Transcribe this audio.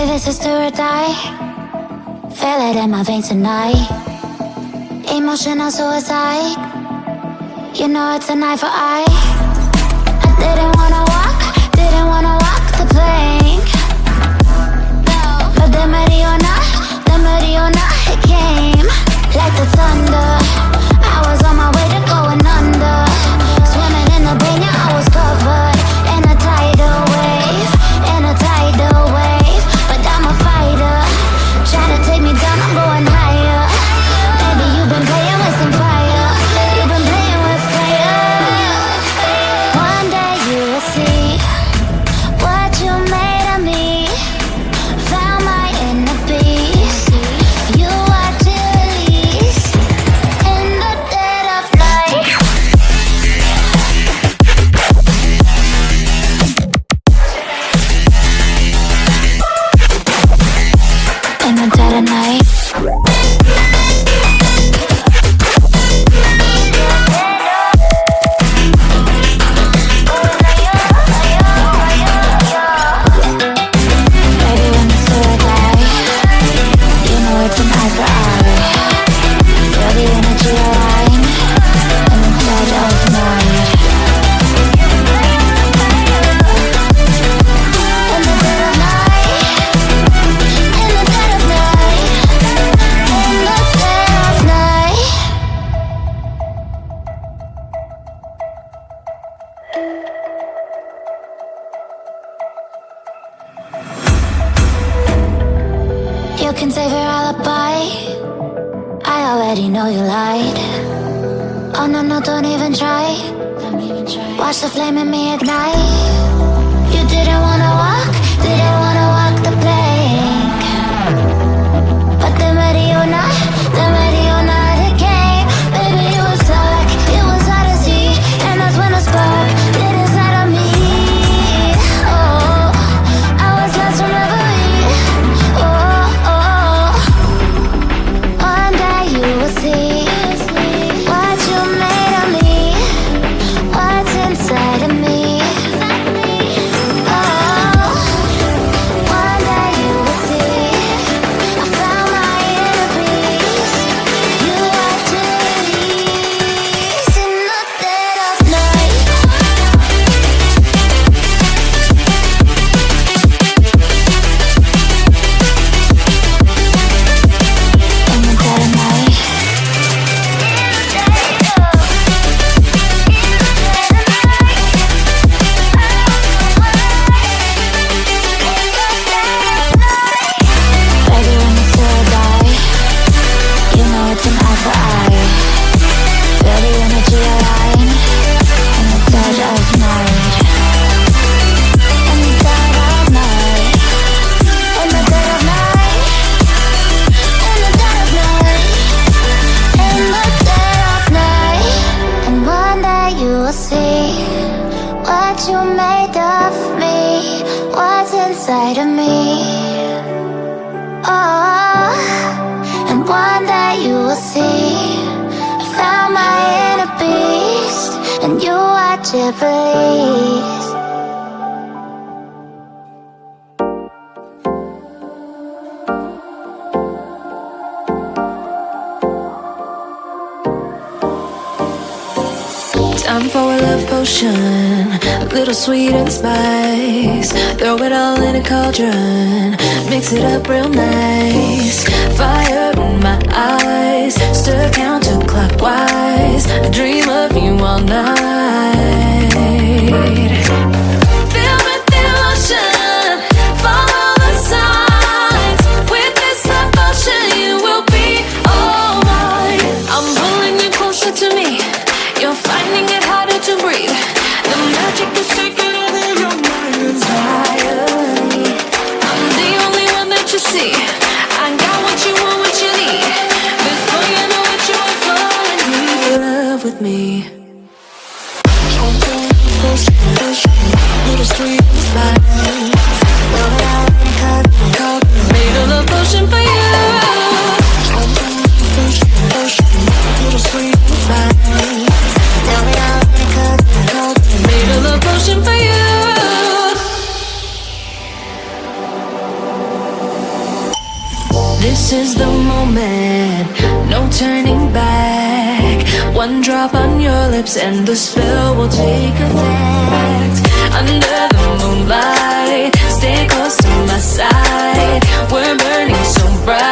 this is do or die. Feel it in my veins tonight. Emotional suicide. You know it's an eye for eye. I didn't wanna walk the plank. But the Mariona, it came like the thunder. I was on my way to going under. Swimming in the pain, yeah, I was covered in a tidal wave, but I'm a fighter. Try to take me down, I'm going higher. Baby, you've been playing with some fire. You've been playing with fire. One day you will see what you made of me. Found my inner peace. You watch it release in the dead of night. In the dead of night. Baby, when it's so light, you know it's an eye for eye. Feel the energy align in the dead of night. In the dead of night. In the dead of night. In the dead of night. You can save your alibi. I already know you lied. Oh no, no, don't even try. Watch the flame in me ignite. You didn't wanna walk the plank. But the Mariona, it came. Baby, it was dark, it was hard to see. And that's when a spark lit inside of me. Oh, I was lost from reverie. Oh, one day you will see what you made of me, what's inside of me. Oh, one day you will see I found my inner peace. You watch it release in the dead of night. In the dead of night. Baby, when it's do or die, you know it's an eye for eye. Feel the energy align in the dead of night. In the dead of night. In the dead of night. In the dead of night. In the dead of night. And one day you will see what you made of me, what's inside of me. Oh, and one day you will see I found my inner beast, and you watch it release. Time for a love potion, a little sweet and spice. Throw it all in a cauldron, mix it up real nice. Fire in my eyes, stir counterclockwise. I dream of you all night. Feel with the emotion, follow the signs. With this devotion, you will be all mine. I'm pulling you closer to me. You're finding it harder to breathe. The magic is taking over your mind entirely. I'm the only one that you see. I got what you want, what you need. Before you know it, you are falling deep in love with me. Little sweet spice. Made a love potion for you. Little sweet spice. Made a love potion for you. This is the moment, no turning back. One drop on your lips and the spell will take effect. Under the moonlight, stay close to my side. We're burning so bright.